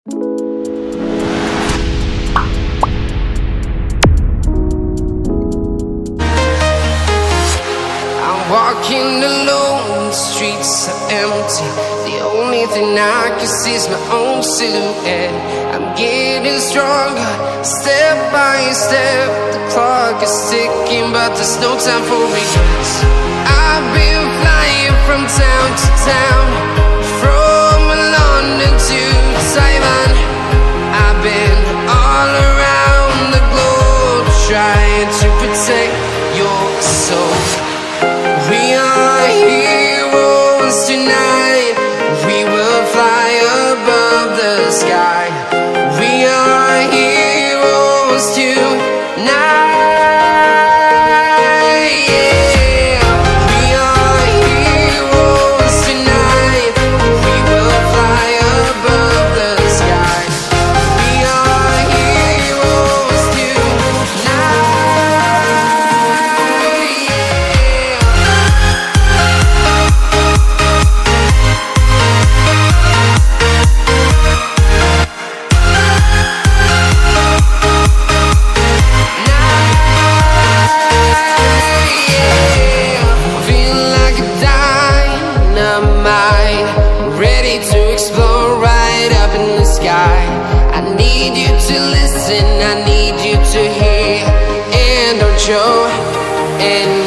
Walking alone, the streets are empty. The only thing I can see is my own silhouette. I'm getting stronger, step by step. The clock is ticking, but there's no time for regrets. I've been flying from town to town, from London to Taiwan. I've been all around the globe, trying to protect your soul. We are heroes tonight. We will fly above the sky. We are heroes tonight. Yeah. We are heroes tonight. We will fly above the sky. We are heroes tonight. Ready to explore right up in the sky. I need you to listen, I need you to hear, and don't show any